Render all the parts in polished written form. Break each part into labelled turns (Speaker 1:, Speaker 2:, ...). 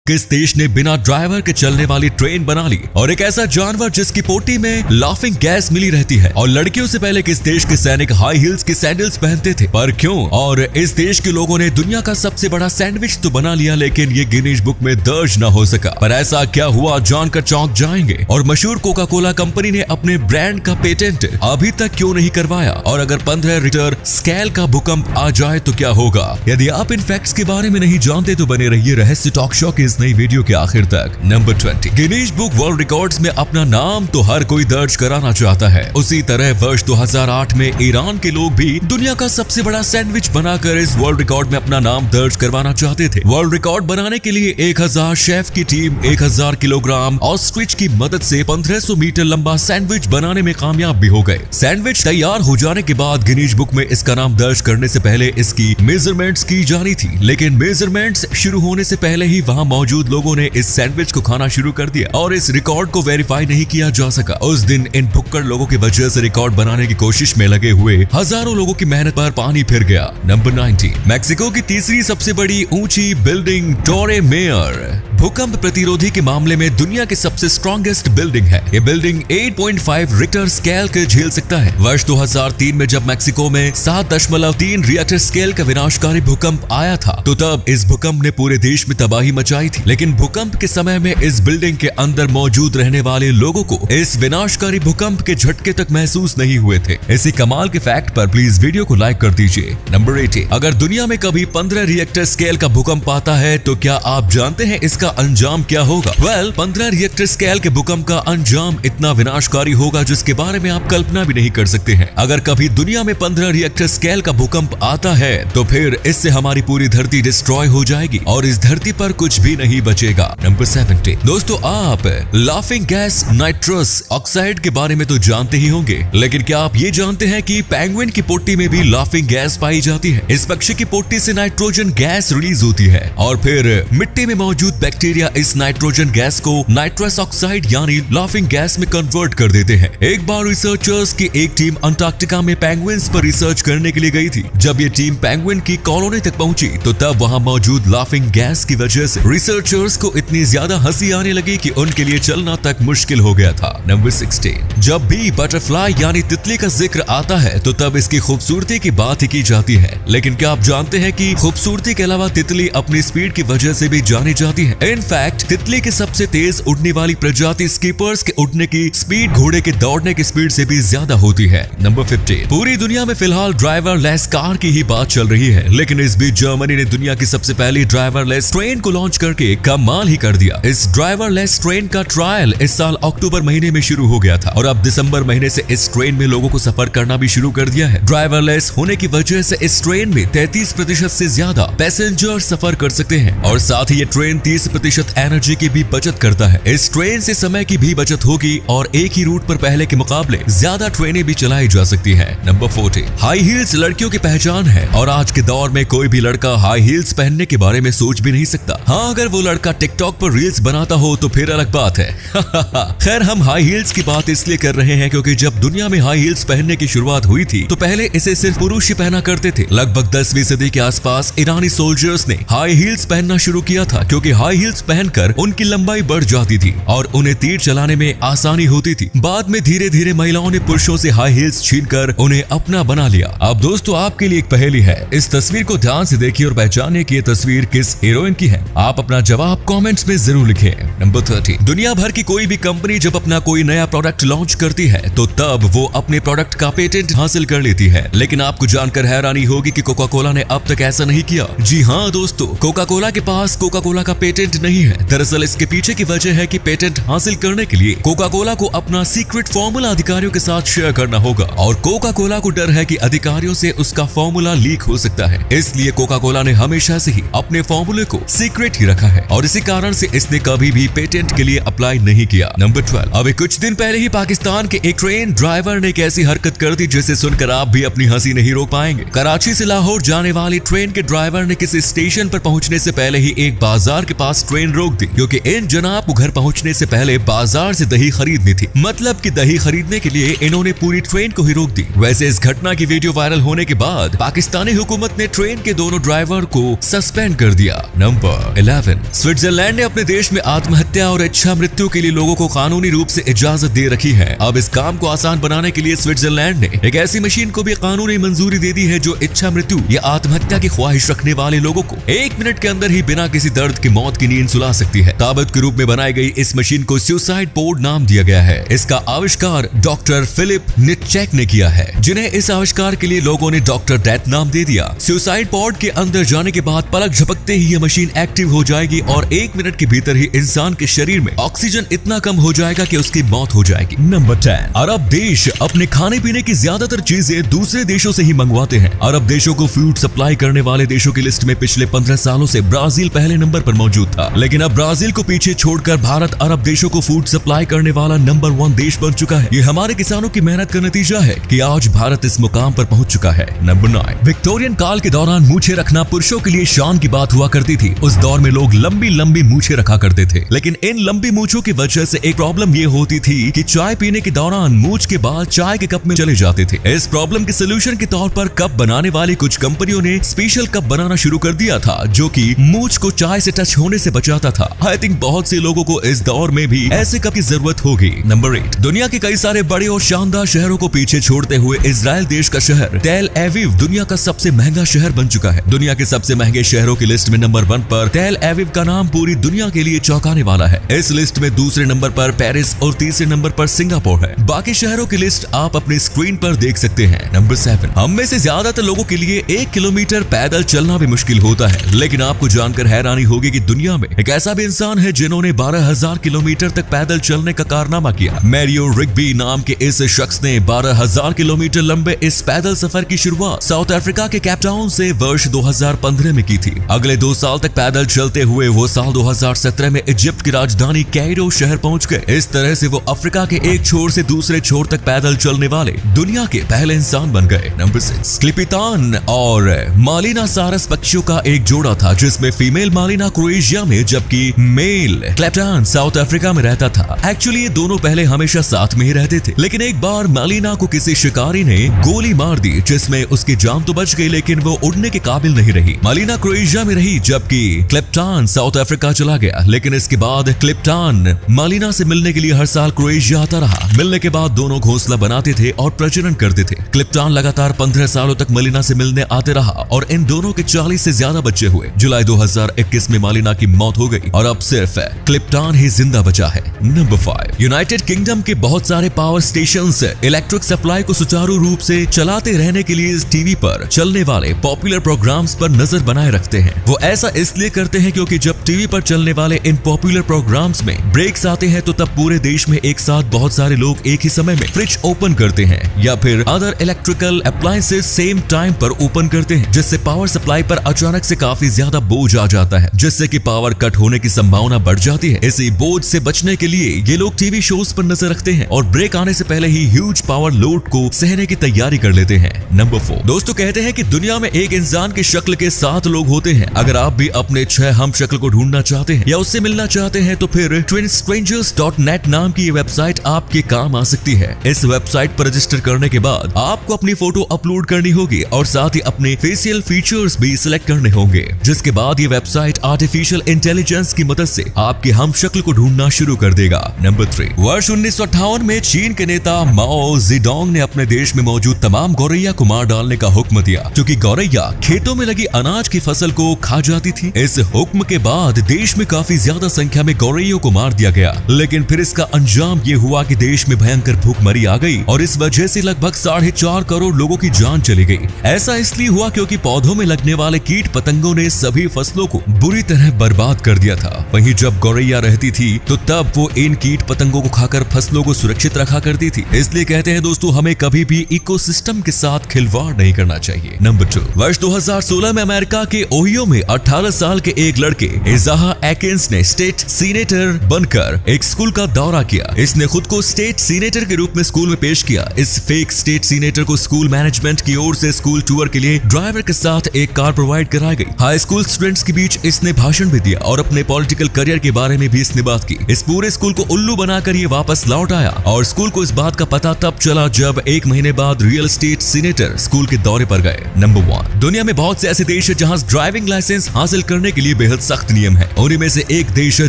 Speaker 1: किस देश ने बिना ड्राइवर के चलने वाली ट्रेन बना ली, और एक ऐसा जानवर जिसकी पोटी में लाफिंग गैस मिली रहती है, और लड़कियों से पहले किस देश के सैनिक हाई हील्स की सैंडल्स पहनते थे, पर क्यों, और इस देश के लोगों ने दुनिया का सबसे बड़ा सैंडविच तो बना लिया लेकिन ये गिनीज बुक में दर्ज न हो सका। पर ऐसा क्या हुआ जानकर चौंक जाएंगे। और मशहूर कोका कोला कंपनी ने अपने ब्रांड का पेटेंट अभी तक क्यों नहीं करवाया, और अगर 15 रिक्टर स्केल का भूकंप आ जाए तो क्या होगा। यदि आप इन फैक्ट्स के बारे में नहीं जानते तो बने रहिए रहस्य टॉक शो की इस नई वीडियो के आखिर तक। Number 20, Guinness book world records में अपना नाम तो हर कोई दर्ज कराना चाहता है, उसी तरह वर्ष 2008 में ईरान के लोग भी दुनिया का सबसे बड़ा सैंडविच बनाकर इस वर्ल्ड रिकॉर्ड में अपना नाम दर्ज करवाना चाहते थे। वर्ल्ड रिकॉर्ड बनाने के लिए 1000 शेफ की टीम 1000 किलोग्राम ऑस्ट्रिच की मदद से 1500 मीटर लंबा सैंडविच बनाने में कामयाब भी हो गए। सैंडविच तैयार हो जाने के बाद गिनीज बुक में इसका नाम दर्ज करने से पहले इसकी मेजरमेंट्स की जानी थी, लेकिन मेजरमेंट्स शुरू होने से पहले ही वहां मौजूद लोगों ने इस सैंडविच को खाना शुरू कर दिया और इस रिकॉर्ड को वेरीफाई नहीं किया जा सका। उस दिन इन भुक्कड़ लोगों की वजह से रिकॉर्ड बनाने की कोशिश में लगे हुए हजारों लोगों की मेहनत पर पानी फिर गया। नंबर 19, मैक्सिको की तीसरी सबसे बड़ी ऊंची बिल्डिंग टोरे मेयर भूकंप प्रतिरोधी के मामले में दुनिया की सबसे स्ट्रॉन्गेस्ट बिल्डिंग है। ये बिल्डिंग 8.5 रिक्टर स्केल के झेल सकता है। वर्ष 2003 में जब मैक्सिको में 7.3 रिक्टर स्केल का विनाशकारी भूकंप आया था तो तब इस भूकंप ने पूरे देश में तबाही मचाई थी, लेकिन भूकंप के समय में इस बिल्डिंग के अंदर मौजूद रहने वाले लोगों को इस विनाशकारी भूकंप के झटके तक महसूस नहीं हुए थे। इसी कमाल के फैक्ट पर प्लीज वीडियो को लाइक कर दीजिए। नंबर 18, अगर दुनिया में कभी 15 रिक्टर स्केल का भूकंप आता है तो क्या आप जानते हैं इसका अंजाम क्या होगा। 15 रिक्टर स्केल के भूकंप का अंजाम इतना विनाशकारी होगा जिसके बारे में आप कल्पना भी नहीं कर सकते हैं। अगर कभी दुनिया में 15 रिक्टर स्केल का भूकंप आता है तो फिर इससे हमारी पूरी धरती डिस्ट्रॉय हो जाएगी और इस धरती पर कुछ भी नहीं बचेगा। नंबर 17, दोस्तों आप लाफिंग गैस नाइट्रस ऑक्साइड के बारे में तो जानते ही होंगे, लेकिन क्या आप ये जानते हैं कि पेंगुइन की पोटी में भी लाफिंग गैस पाई जाती है। इस पक्षी की पोटी से नाइट्रोजन गैस रिलीज होती है और फिर मिट्टी में मौजूद बैक्टीरिया इस नाइट्रोजन गैस को नाइट्रस ऑक्साइड यानी लाफिंग गैस में कन्वर्ट कर देते हैं। एक बार रिसर्चर्स की एक टीम अंटार्कटिका में पेंगुइन्स पर रिसर्च करने के लिए गई थी। जब ये टीम पेंगुइन की कॉलोनी तक पहुंची तो तब वहां मौजूद लाफिंग गैस की वजह से रिसर्चर्स को इतनी ज्यादा हंसी आने लगी कि उनके लिए चलना तक मुश्किल हो गया था। नंबर 16, जब भी बटरफ्लाई यानी तितली का जिक्र आता है तो तब इसकी खूबसूरती की बात ही की जाती है, लेकिन क्या आप जानते हैं कि खूबसूरती के अलावा तितली अपनी स्पीड की वजह से भी जानी जाती है। इनफैक्ट तितली की सबसे तेज उड़ने वाली प्रजाति स्कीपर्स के उड़ने की स्पीड घोड़े के दौड़ने की स्पीड से भी ज्यादा होती है। नंबर 15, पूरी दुनिया में फिलहाल ड्राइवर लेस कार की ही बात चल रही है, लेकिन इस बीच जर्मनी ने दुनिया की सबसे पहली ड्राइवर लेस ट्रेन को लॉन्च करके कमाल ही कर दिया। इस ड्राइवर लेस ट्रेन का ट्रायल इस साल अक्टूबर महीने में शुरू हो गया था और अब दिसंबर महीने से इस ट्रेन में लोगों को सफर करना भी शुरू कर दिया है। ड्राइवर लेस होने की वजह से इस ट्रेन में 33% से ज्यादा पैसेंजर सफर कर सकते हैं और साथ ही ये ट्रेन 30% एनर्जी की भी बचत करता है। इस ट्रेन से समय की भी बचत होगी और एक ही रूट पर पहले के मुकाबले ज्यादा ट्रेनें भी चलाई जा सकती हैं। नंबर 40, हाई हील्स लड़कियों की पहचान है और आज के दौर में कोई भी लड़का हाई हील्स पहनने के बारे में सोच भी नहीं सकता। हाँ, अगर वो लड़का टिकटॉक पर रील्स बनाता हो तो फिर अलग बात है। खैर, हम हाई हील्स की बात इसलिए कर रहे हैं क्योंकि जब दुनिया में हाई हील्स पहनने की शुरुआत हुई थी तो पहले इसे सिर्फ पुरुष ही पहना करते थे। लगभग 10वीं सदी के आसपास ईरानी सोल्जर्स ने हाई हील्स पहनना शुरू किया था क्योंकि हाई हील्स पहनकर उनकी लंबाई बढ़ जाती थी और उन्हें तीर चलाने में आसानी होती थी। बाद में धीरे धीरे महिलाओं ने पुरुषों से हाई हील्स छीनकर उन्हें अपना बना लिया। अब दोस्तों आपके लिए एक पहेली है, इस तस्वीर को ध्यान से देखिए और पहचानिए कि ये तस्वीर किस हीरोइन की है। आप अपना जवाब कमेंट्स में जरूर लिखें। नंबर 30, दुनिया भर की कोई भी कंपनी जब अपना कोई नया प्रोडक्ट लॉन्च करती है तो तब वो अपने प्रोडक्ट का पेटेंट हासिल कर लेती है, लेकिन आपको जानकर हैरानी होगी कि कोका कोला ने अब तक ऐसा नहीं किया। जी हाँ दोस्तों, कोका कोला के पास कोका कोला का पेटेंट नहीं है। दरअसल इसके पीछे की वजह है कि पेटेंट हासिल करने के लिए कोका कोला को अपना सीक्रेट फॉर्मूला अधिकारियों के साथ शेयर करना होगा और कोका कोला को डर है कि अधिकारियों से उसका फॉर्मूला लीक हो सकता है, इसलिए कोका कोला ने हमेशा से ही अपने फॉर्मूले को सीक्रेट ही रखा है और इसी कारण से इसने कभी भी पेटेंट के लिए अप्लाई नहीं किया। नंबर 12, अभी कुछ दिन पहले ही पाकिस्तान के एक ट्रेन ड्राइवर ने एक ऐसी हरकत कर दी जिसे सुनकर आप भी अपनी हंसी नहीं रोक पाएंगे। कराची से लाहौर जाने वाली ट्रेन के ड्राइवर ने किसी स्टेशन पर पहुंचने से पहले ही एक बाजार के पास ट्रेन रोक दी क्योंकि इन जनाब को घर पहुंचने से पहले बाजार से दही खरीदनी थी। मतलब कि दही खरीदने के लिए इन्होंने पूरी ट्रेन को ही रोक दी। वैसे इस घटना की वीडियो वायरल होने के बाद पाकिस्तानी हुकूमत ने ट्रेन के दोनों ड्राइवर को सस्पेंड कर दिया। नंबर 11, स्विट्जरलैंड ने अपने देश में आत्महत्या और इच्छा मृत्यु के लिए लोगों को कानूनी रूप से इजाजत दे रखी है। अब इस काम को आसान बनाने के लिए स्विट्जरलैंड ने एक ऐसी मशीन को भी कानूनी मंजूरी दे दी है जो इच्छा मृत्यु या आत्महत्या की ख्वाहिश रखने वाले लोगों को 1 मिनट के अंदर ही बिना किसी दर्द की मौत की नींद सुला सकती है। ताबत के रूप में बनाई गई इस मशीन को सुसाइड पोड नाम दिया गया है। इसका आविष्कार डॉक्टर फिलिप निटचेक ने किया है, जिन्हें इस आविष्कार के लिए लोगों ने डॉक्टर डेथ नाम दे दिया। सुसाइड पोड के अंदर जाने के बाद पलक झपकते ही यह मशीन एक्टिव हो जाएगी और 1 मिनट के भीतर ही इंसान के शरीर में ऑक्सीजन इतना कम हो जाएगा कि उसकी मौत हो जाएगी। नंबर 10, अरब देश अपने खाने पीने की ज्यादातर चीजें दूसरे देशों से ही मंगवाते हैं। अरब देशों को फूड सप्लाई करने वाले देशों की लिस्ट में पिछले 15 सालों से ब्राजील पहले नंबर पर मौजूद था, लेकिन अब ब्राजील को पीछे छोड़कर भारत अरब देशों को फूड सप्लाई करने वाला नंबर 1 देश बन चुका है। ये हमारे किसानों की मेहनत का नतीजा है कि आज भारत इस मुकाम पर पहुंच चुका है। नंबर 9, विक्टोरियन काल के दौरान मूछें रखना पुरुषों के लिए शान की बात हुआ करती थी। उस दौर में लोग लंबी लंबी मूछें रखा करते थे, लेकिन इन लंबी मूछों की वजह से एक प्रॉब्लम ये होती थी कि चाय पीने के दौरान मूछ के बाल चाय के कप में चले जाते थे। इस प्रॉब्लम के सोल्यूशन के तौर पर कप बनाने वाली कुछ कंपनियों ने स्पेशल कप बनाना शुरू कर दिया था जो कि मूछ को चाय से टच होने से बचाता था। आई थिंक बहुत से लोगों को इस दौर में भी ऐसे कप की जरूरत होगी। नंबर 8, दुनिया के कई सारे बड़े और शानदार शहरों को पीछे छोड़ते हुए इजराइल देश का शहर टेल एविव दुनिया का सबसे महंगा शहर बन चुका है। दुनिया के सबसे महंगे शहरों की लिस्ट में नंबर 1 पर टेल एविव का नाम पूरी दुनिया के लिए चौंकाने वाला है। इस लिस्ट में दूसरे नंबर पर पेरिस और तीसरे नंबर पर सिंगापुर है। बाकी शहरों की लिस्ट आप अपनी स्क्रीन पर देख सकते हैं। नंबर 7, हम में से ज्यादातर लोगों के लिए 1 किलोमीटर पैदल चलना भी मुश्किल होता है, लेकिन आपको जानकर हैरानी होगी कि दुनिया में एक ऐसा भी इंसान है जिन्होंने 12,000 किलोमीटर तक पैदल चलने का कारनामा किया। मैरियो रिग्बी नाम के इस शख्स ने 12,000 किलोमीटर लंबे इस पैदल सफर की शुरुआत साउथ अफ्रीका के केप टाउन से वर्ष 2015 में की थी। अगले 2 साल तक पैदल चलते हुए वो साल 2017 में इजिप्ट की राजधानी कैरो शहर पहुंच गए। इस तरह से वो अफ्रीका के एक छोर से दूसरे छोर तक पैदल चलने वाले दुनिया के पहले इंसान बन गए। नंबर 6, क्लिपितान और मालिना सारस पक्षियों का एक जोड़ा था, जिसमें फीमेल मालिना क्रोएशिया में जबकि मेल क्लेप्टान साउथ अफ्रीका में रहता था। एक्चुअली ये दोनों पहले हमेशा साथ में ही रहते थे, लेकिन एक बार मालिना को किसी शिकारी ने गोली मार दी, जिसमें उसकी जान तो बच गई लेकिन वो उड़ने के काबिल नहीं रही। मालिना क्रोएशिया में रही जबकि क्लेप्टान साउथ अफ्रीका चला गया, लेकिन इसके बाद क्लिप्टान मालिना से मिलने के लिए हर साल क्रोएशिया आता रहा। मिलने के बाद दोनों घोंसला बनाते थे और प्रजनन करते थे। क्लिप्टान लगातार 15 सालों तक मालिना से मिलने आते रहा और इन दोनों के 40 से ज्यादा बच्चे हुए। जुलाई 2021 में मालिना की मौत हो गई और अब सिर्फ क्लिप्टान ही जिंदा बचा है। नंबर 5, यूनाइटेड किंगडम के बहुत सारे पावर स्टेशंस इलेक्ट्रिक सप्लाई को सुचारू रूप से चलाते रहने के लिए टीवी पर चलने वाले पॉपुलर प्रोग्राम्स पर नजर बनाए रखते हैं। वो ऐसा इसलिए करते हैं क्योंकि जब टीवी पर चलने वाले इन पॉपुलर प्रोग्राम्स में ब्रेक्स आते हैं तो तब पूरे देश में एक साथ बहुत सारे लोग एक ही समय में फ्रिज ओपन करते हैं या फिर other electrical appliances same time पर ओपन करते हैं, जिससे पावर सप्लाई पर अचानक से काफी ज्यादा बोझ आ जाता है, जिससे कि पावर कट होने की संभावना बढ़ जाती है। इसी बोझ से बचने के लिए ये लोग टीवी शोज पर नजर रखते हैं और ब्रेक आने से पहले ही ह्यूज पावर लोड को सहने की तैयारी कर लेते हैं। नंबर 4, दोस्तों कहते हैं कि दुनिया में एक इंसान की शक्ल के 7 लोग होते हैं। अगर आप भी अपने 6 हम शक्ल को ढूंढना चाहते हैं या उससे मिलना चाहते हैं तो फिर twinstrangers.net नाम की ये वेबसाइट आपके काम आ सकती है। इस वेबसाइट पर रजिस्टर करने के बाद आपको अपनी फोटो अपलोड करनी होगी और साथ ही अपने फेशियल फीचर्स भी सिलेक्ट करने होंगे, जिसके बाद ये वेबसाइट आर्टिफिशियल इंटेलिजेंस की मदद से आपकी हम शक्ल को ढूंढना शुरू कर देगा। नंबर 3, वर्ष 1958 में चीन के नेता माओ जेडोंग ने अपने देश में मौजूद तमाम गौरैया को मार डालने का हुक्म दिया, क्योंकि गौरैया खेतों में लगी अनाज की फसल को खा जाती थी। इस हुक्म के बाद देश में काफी ज्यादा संख्या में गौरैयों को मार दिया गया, लेकिन फिर इसका अंजाम ये हुआ कि देश में भयंकर भूखमरी आ गई और इस वजह से लगभग 4.5 करोड़ लोगों की जान चली गई। ऐसा इसलिए हुआ क्योंकि पौधों में लगने वाले कीट पतंगों ने सभी फसलों को बुरी तरह बर्बाद कर दिया था। वहीं जब गौरैया रहती थी तो तब वो इन कीट पतंगों को खाकर फसलों को सुरक्षित रखा करती थी। इसलिए कहते हैं दोस्तों, हमें कभी भी इकोसिस्टम के साथ खिलवाड़ नहीं करना चाहिए। नंबर 2, वर्ष 2016 में अमेरिका के ओहियो में 18 साल के एक लड़के इजाहा एकिंस ने स्टेट सीनेटर बनकर एक स्कूल का दौरा किया। इसने खुद को स्टेट सीनेटर के रूप में स्कूल में पेश किया। इस फेक स्टेट सीनेटर को स्कूल मैनेजमेंट की ओर से स्कूल टूर के लिए ड्राइवर के साथ एक कार प्रोवाइड कराई गई। हाई स्कूल स्टूडेंट्स के बीच इसने भाषण भी दिया और अपने पॉलिटिकल करियर के बारे में भी इसने बात की। इस पूरे स्कूल को उल्लू बनाकर ये वापस लौट आया और स्कूल को इस बात का पता तब चला जब 1 महीने बाद रियल एस्टेट सीनेटर स्कूल के दौरे पर गए। नंबर 1, दुनिया में बहुत से ऐसे देश है जहां ड्राइविंग लाइसेंस हासिल करने के लिए बेहद सख्त नियम है। उन्हीं में से एक देश है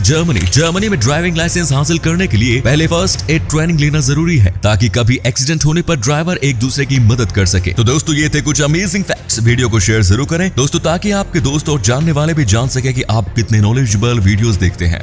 Speaker 1: जर्मनी। जर्मनी में ड्राइविंग लाइसेंस हासिल करने के लिए पहले फर्स्ट एड ट्रेनिंग लेना जरूरी है ताकि कभी एक्सीडेंट होने पर ड्राइवर एक दूसरे की मदद कर सके। तो दोस्तों ये थे कुछ अमेजिंग फैक्ट्स। वीडियो को शेयर जरूर करें दोस्तों ताकि आपके दोस्त और जानने वाले भी जान सके कि आप कितने नॉलेजेबल वीडियोस देखते हैं।